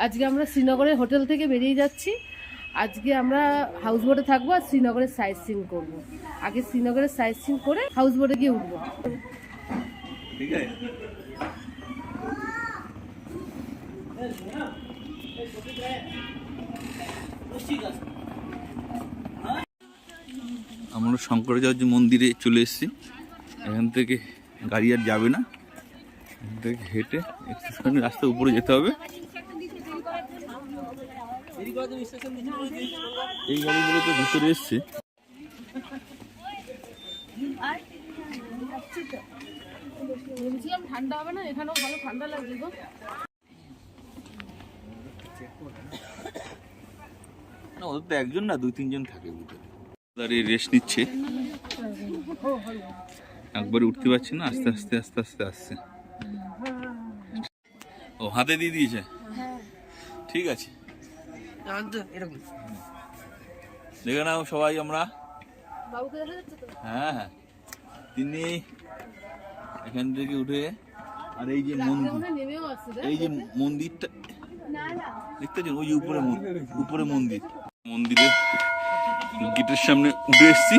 আজকে আমরা শ্রীনগরের হোটেল থেকে বেরিয়ে যাচ্ছি। আজকে আমরা হাউস বোটে থাকবো আর শ্রীনগরের সাইট সিন করবো। আগে শ্রীনগরের সাইট সিন করে হাউস বোটে গিয়ে উঠবো। ঠিক আছে, আমরা শঙ্করাচার্য মন্দিরে চলে এসেছি। এখান থেকে গাড়ি আর যাবে না, এখান থেকে হেঁটে একটুখানি রাস্তার উপরে যেতে হবে। এই গাড়িগুলো তো ভিতরে এসছে। ঠান্ডা হবে না, এখানেও ভালো ঠান্ডা লাগবে গো। ওদের তো একজন না, 2-3 জন থাকে ভিতরে। দাঁড়িয়ে রেস্ট নিচ্ছে, একবারে উঠতে পারছি না, আস্তে আস্তে আস্তে আস্তে আসছে। ও হাতে দিয়ে দিয়েছে, ঠিক আছে। দেখে নাও সবাই আমরা। হ্যাঁ হ্যাঁ, তিনি এখান থেকে উঠে, আর এই যে মন্দির, এই যে মন্দিরটা দেখতে পাচ্ছেন, ওই যে উপরে মন্দির, মন্দিরে গেটের সামনে উঠে এসছি।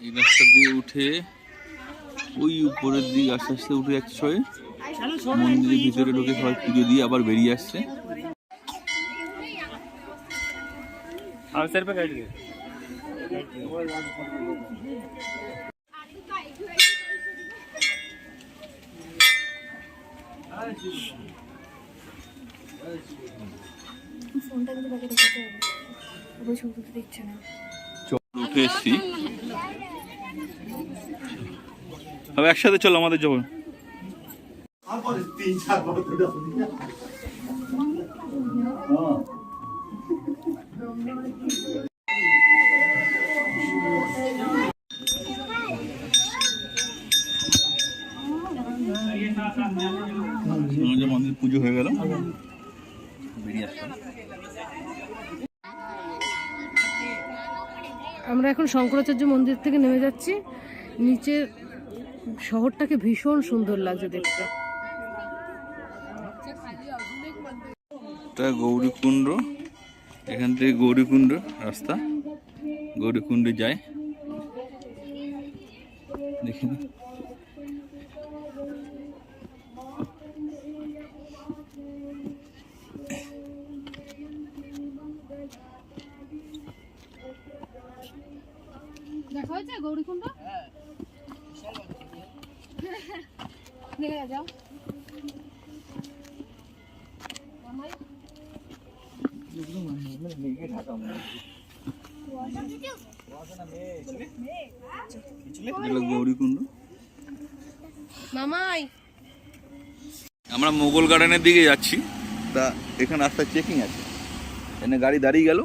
এই রাস্তা দিয়ে উঠে ওই উপরের দিকে আস্তে আস্তে উঠে যাচ্ছে সবাই, মন্দিরের ভিতরে ঢুকে সবাই পুজো দিয়ে আবার বেরিয়ে আসছে। উঠে এসছি, একসাথে চলো আমাদের যাবো। মন্দির পুজো হয়ে গেল, বেরিয়ে আসলাম। আমরা এখন শঙ্করাচার্য মন্দির থেকে নেমে যাচ্ছি। নিচের শহরটাকে ভীষণ সুন্দর লাগছে দেখতে। গৌরীকুণ্ড, এখান থেকে গৌরীকুণ্ড রাস্তা, গৌরীকুণ্ডে যায়। দেখি না, দেখা হয়েছে গৌরীকুণ্ড? যাও গৌরীকুণ্ড। মামাই, আমরা মোগল গার্ডেনের দিকে যাচ্ছি। তা এখানে রাস্তায় চেকিং আছে, এখানে গাড়ি দাঁড়িয়ে গেল,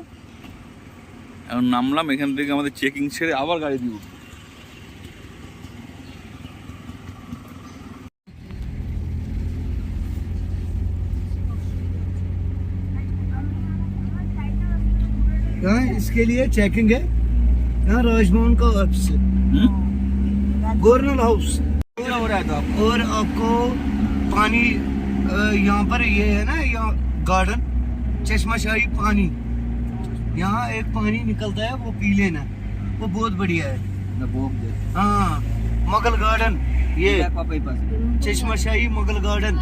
এখন নামলাম। এখান থেকে আমাদের চেকিং ছেড়ে আবার গাড়ি দিয়ে উঠবো। यहाँ इसके लिए चेकिंग है, यहाँ राजभवन का ऑफिस है, गवर्नर हाउस। और आपको पानी यहाँ पर ये है ना, यहाँ गार्डन चश्मा शाही पानी, यहाँ एक पानी निकलता है, वो पी लेना, वो बहुत बढ़िया है। हाँ, मुगल गार्डन, ये चश्मा शाही मुगल गार्डन।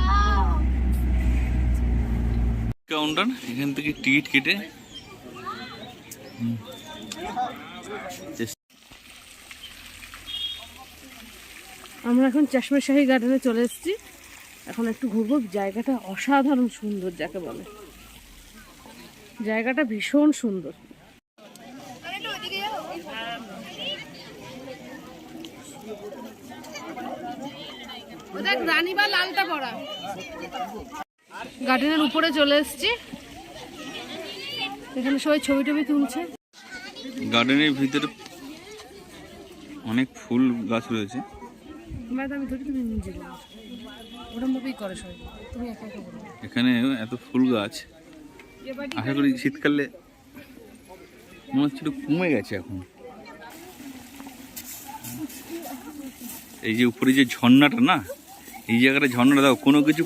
কাউন্টার, এখান থেকে টিকিট কেটে আমরা এখন চশমা শাহী গার্ডেনে চলে এসেছি। এখন একটু ঘুরবো। জায়গাটা অসাধারণ সুন্দর, যাকে বলে জায়গাটা ভীষণ সুন্দর। রানী বা লালটা পড়া। গার্ডেনের উপরে চলে এসেছি, এখানে সবাই ছবি টবি তুলছে। গার্ডেনের ভিতরে অনেক ফুল গাছ রয়েছে। আমি ধরি, তুমি নিজে বলো, ওরকম ভাবেই করে সবাই, তুমি একা একা বলো। এখানে এত ফুল গাছ, আশা করি শীতকালে মনে হচ্ছে একটু কমে গেছে এখন। এই যে উপরে যে ঝর্ণাটা না, এই জায়গাটা ঝর্ণাটা দাও, কোনো কিছু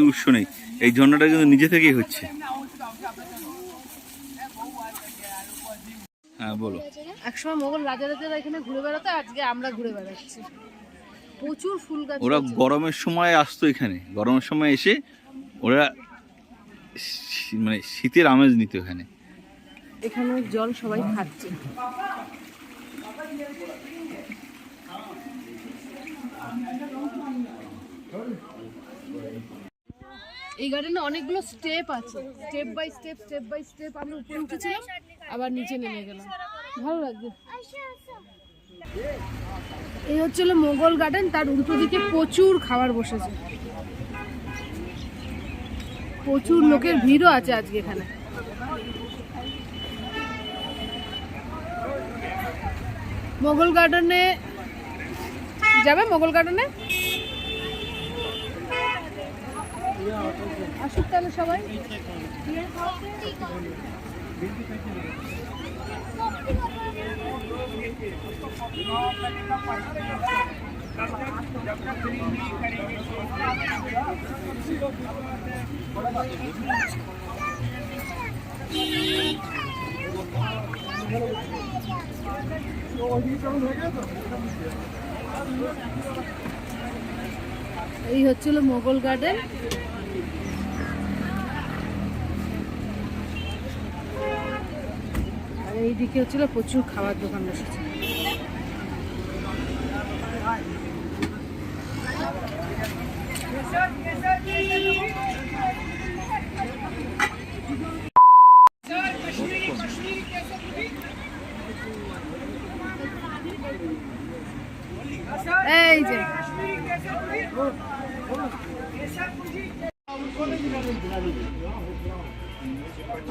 উৎস নেই, এই ঝর্ণাটা কিন্তু নিজে থেকেই হচ্ছে। হ্যাঁ বলো। একসময় মোগল রাজারা এখানে ঘুরে বেড়াতো, আজকে আমরা ঘুরে বেড়াচ্ছি। প্রচুর ফুল গাছ। ওরা গরমের সময় আসতো এখানে, গরমের সময় এসে ওরা মানে শীতের আমেজ নিত এখানে। এখানে জল সবাই খাচ্ছে। এই গার্ডেনে অনেকগুলো স্টেপ আছে, স্টেপ বাই স্টেপ আমরা উপরে উঠেছিলাম, আবার নিচে নেমে গেলাম, ভালো লাগছে। এই হচ্ছিল মোগল গার্ডেন, তার উল্টো দিকে প্রচুর খাবার বসেছে, প্রচুর লোকের ভিড়ও আছে আজকে এখানে। মোগল গার্ডেনে যাবে, মোগল গার্ডেনে আসুক তাহলে সবাই। এই হচ্ছিল মোগল গার্ডেন। আর এইদিকে হচ্ছিল প্রচুর খাবার দোকান বসেছে। এই যে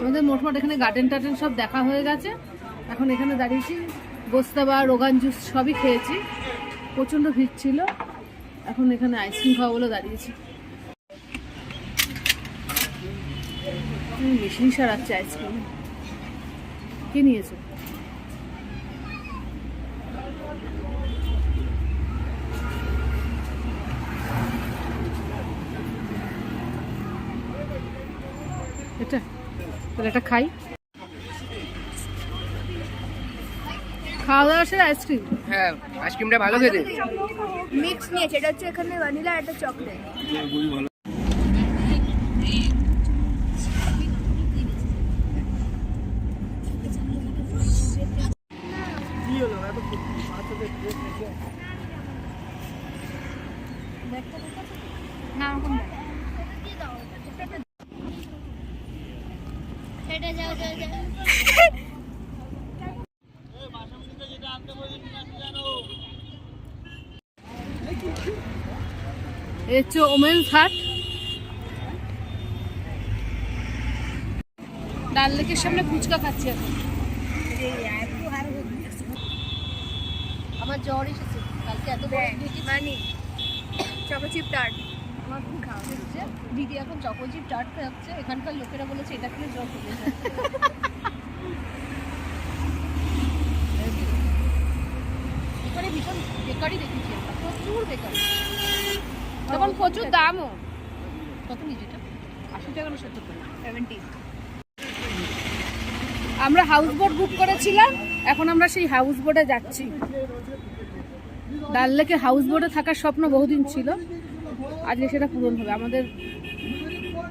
আমাদের মোটমাট এখানে গার্ডেন টার্ডেন সব দেখা হয়ে গেছে। এখন এখানে দাঁড়িয়েছি, গোস্তাবা, রোগান জুস সবই খেয়েছি, প্রচণ্ড ভিড় ছিল। এখন এখানে আইসক্রিম খাওয়া বলে দাঁড়িয়েছি। বেশি সারাচ্ছে আইসক্রিম। কে নিয়েছো? এটা তাহলে এটা খাই। খাওয়া দাওয়া সেরে আইসক্রিম। হ্যাঁ, আইসক্রিমটা ভালো খেতে। মিক্স নিয়েছে, এটা হচ্ছে এখানে ভ্যানিলা আর এটা চকলেট। না ওরকম সেটা যাও যাও যাও। এই হচ্ছে ওমেন্স হাট। ডাল লেকের সামনে ফুচকা খাচ্ছি এখন। আমার জ্বর এসেছে কালকে, এত মানে চকোচিপ টার্ট আমার খুব খাওয়া হচ্ছে। দিদি এখন চকোচিপ চাট খাচ্ছে, এখানকার লোকেরা বলেছে এটা খেলে জ্বর কমে যায়। এখানে ভীষণ বেকারি দেখেছি আমরা, প্রচুর বেকারি, তখন প্রচুর দামও। কত নিচেটা 80 টাকা না 70 টাকা? 70। আমরা হাউস বোট বুক করেছিলাম, এখন আমরা সেই হাউস বোটে যাচ্ছি। ডাল লেকে হাউস বোটে থাকার স্বপ্ন বহুদিন ছিল, আজকে সেটা পূরণ হবে। আমাদের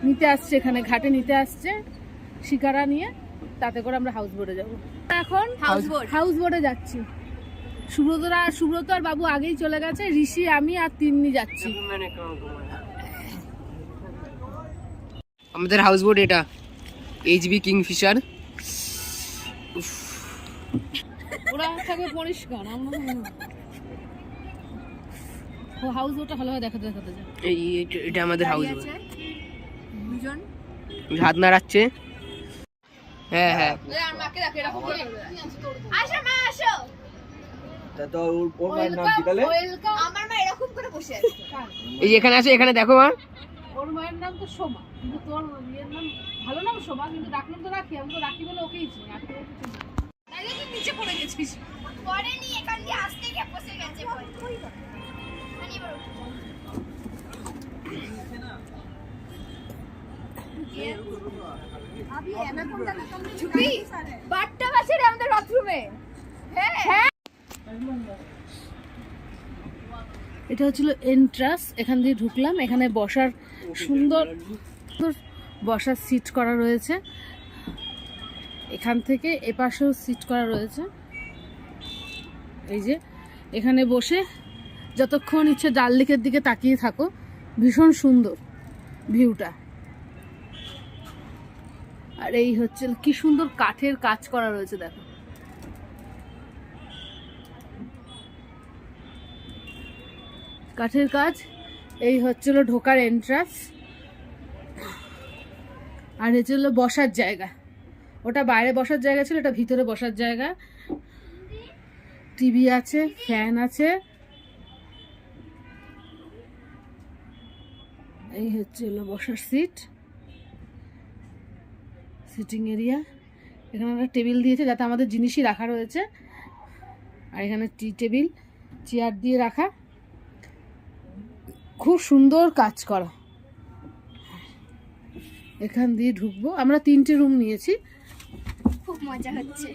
নিতে আসছে, এখানে ঘাটে নিতে আসছে শিকারা নিয়ে, তাতে করে আমরা হাউস বোটে যাবো। এখন হাউস বোটে যাচ্ছি। সুব্রত আর বাবু আগেই চলে গেছে, ঋষি, আমি আর তিন্নি যাচ্ছি। আমাদের হাউস বোট এটা, এইচবি কিংফিশার। ওরা থাকে পরিষ্কার, আমরা হাউস বোটটা ভালোভাবে দেখাতে যায়। এটা আমাদের হাউস বোট। দুজন। হাত নাড়াচ্ছে। হ্যাঁ হ্যাঁ আসো মা আসো। तो और माয়ের নাম কি তাহলে? আমার মা এরকম করে বসে আছে। এই যে এখানে আছে, এখানে দেখো মা। ওর মায়ের নাম তো সোমা, কিন্তু তোর বিয়ের নাম ভালো নাম সোমা, কিন্তু ডাকনাম তো রাখি। আমি তো রাখি বলে ওকেই চিনি, আর কেউ কিছু না। তাইলে তুই নিচে পড়ে গেছিস। পরে নি এখান দিয়ে আসতে গিয়ে বসে গেছে। মানে এবার अभी एनाकोंडा का तुमने छुपी बाट्टा আছে রে আমাদের বাথরুমে। হ্যাঁ এটা হচ্ছিল এন্ট্রান্স। এখান দিয়ে ঢুকলাম। এখানে বসার সুন্দর বসার সিট করা রয়েছে। এখান থেকে এপাশেও সিট করা রয়েছে। এই যে এখানে বসে যতক্ষণ ইচ্ছে ডাল লেকের দিকে তাকিয়ে থাকো। ভীষণ সুন্দর ভিউটা। আর এই হচ্ছে কি সুন্দর কাঠের কাজ করা রয়েছে, দেখো। কাঠের কাজ। এই হচ্ছিল ঢোকার এন্ট্রান্স। আর হচ্ছিল বসার জায়গা। ওটা বাইরে বসার জায়গা ছিল, এটা ভিতরে বসার জায়গা। টিভি আছে, ফ্যান আছে। এই হচ্ছিল বসার সিট, সিটিং এরিয়া। এখানে একটা টেবিল দিয়েছে যাতে আমাদের জিনিসই রাখা রয়েছে। আর এখানে টি টেবিল, চেয়ার দিয়ে রাখা। খুব সুন্দর কাজ করা। এখান দিয়ে ঢুকবো। আমরা 3টে রুম নিয়েছি। খুব মজা হচ্ছে।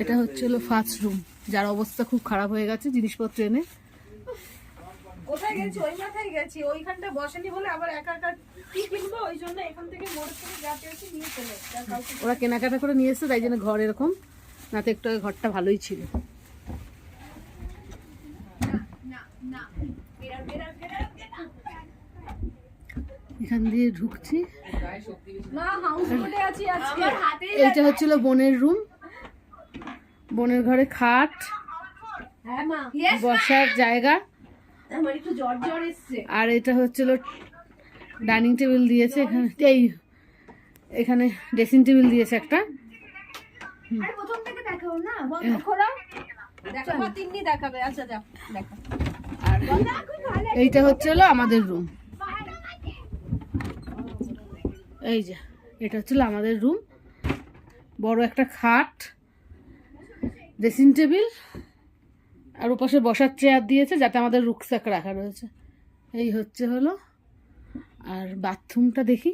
এটা হচ্ছিল ফার্স্ট রুম, যার অবস্থা খুব খারাপ হয়ে গেছে জিনিসপত্র এনে। কোথায় গেছি? ওই মাথায় গেছি। ওইখানটা বসেনি বলে আবার একা একা কি কিনবো, ওই জন্য এখান থেকে মোড় থেকে যা পেয়েছি নিয়ে চলে এসেছি। ওরা কেনাকাটা করে নিয়ে এসছে, তাই জন্য ঘর এরকম। না তো একটু আগে ঘরটা ভালোই ছিল। এখান দিয়ে ঢুকছি। না হাউস বোটে আছি আজকে। আমার হাতে এইটা হচ্ছিল বোনের রুম। বোনের ঘরে খাট, হ্যাঁ মা, বসার জায়গা। আমার একটু জ্বর জ্বর এসছে। আর এটা হচ্ছিল ডাইনিং টেবিল দিয়েছে এখানে। এখানে ড্রেসিং টেবিল দিয়েছে একটা। আরে প্রথম থেকে দেখাও না, বন্ধ করো। দেখো মা, তিন্নি দেখাবে। আচ্ছা যাও দেখো। আর এইটা হচ্ছিল আমাদের রুম। এই যে এটা হচ্ছিল আমাদের রুম। বড় একটা খাট, ড্রেসিং টেবিল, আর ওপাশে বসার চেয়ার দিয়েছে যাতে আমাদের রুকস্যাক রাখা রয়েছে। এই হলো। আর বাথরুমটা দেখি।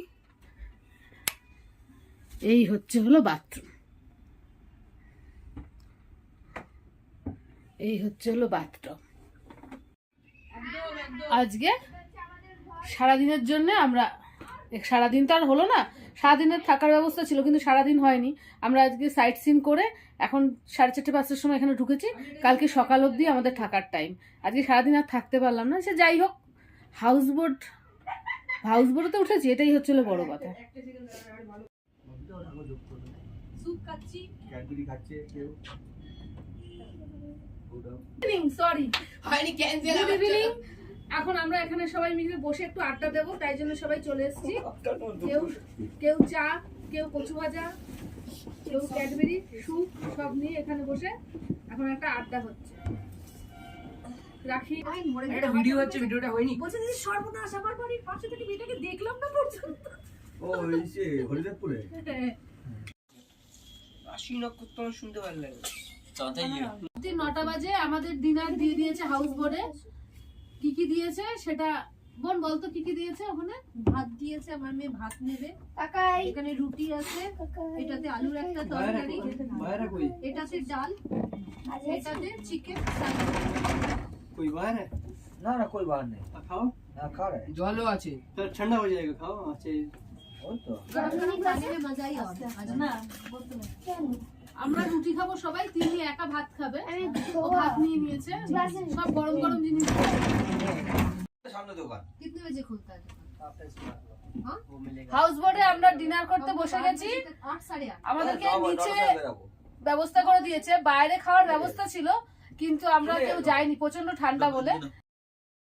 এই হলো বাথরুম। এই হলো বাথটব। আজকে সারাদিনের জন্য আমরা, সারাদিন তো আর হলো না, সারাদিনের থাকার ব্যবস্থা ছিল কিন্তু সারাদিন হয়নি। আমরা আজকে সাইট সিন করে এখন 4:30-5টার সময় এখানে ঢুকেছি। কালকে সকাল অবধি আমাদের থাকার টাইম। আজকে সারাদিন আর থাকতে পারলাম না। সে যাই হোক, হাউস বোটে উঠেছি, এটাই হচ্ছিল বড় কথা। Sorry, good evening. এখন আমরা এখানে সবাই মিলে বসে একটু আড্ডা দেবো, তাই জন্য সবাই চলে এসেছি। কেউ চা, কেউ কচু ভাজা, কেউ ক্যাডবেরি, স্যুপ সব নিয়ে এখানে বসে এখন একটা আড্ডা হচ্ছে। রাখি একটা ভিডিও হচ্ছে, ভিডিওটা হয়নি। বলছে দিদি সর্বনাশ, আমার বাড়ির পাশে থেকে মেয়েটাকে দেখলাম না পর্যন্ত। ও এই যে হরিদেবপুরে। আশি নক্ষত্র শুনতে ভালো লাগে। 9টা বাজে আমাদের ডিনার দিয়ে দিয়েছে হাউস বোর্ডে। কি কি দিয়েছে সেটা বোন বলতো, কি কি দিয়েছে ওখানে? ভাত দিয়েছে, আমার মেয়ে ভাত নেবে। কাকাই এখানে রুটি আছে, এটাতে আলুর একটা তরকারি, এটাতে ডাল, এটাতে চিকেন। कोई बाहर है? ना ना कोई बाहर नहीं। खाओ ना, खा रहे हैं। জলও আছে। तो ठंडा हो जाएगा, खाओ। अच्छा और तो খানে মজাই হবে আজ না। আমরা রুটি খাবো সবাই, তিনি একা ভাত খাবে। ও ভাত নিয়ে নিয়েছে, সব গরম গরম জিনিস। सामने दुकान। कितने बजे खुलता है? হাউস বোর্ডে আমরা ডিনার করতে বসে গেছি। 8 साढ़े 8। আমাদেরকে নিচে ব্যবস্থা করে দিয়েছে, বাইরে খাওয়ার ব্যবস্থা ছিল কিন্তু আমরা কেউ যাইনি প্রচন্ড ঠান্ডা বলে।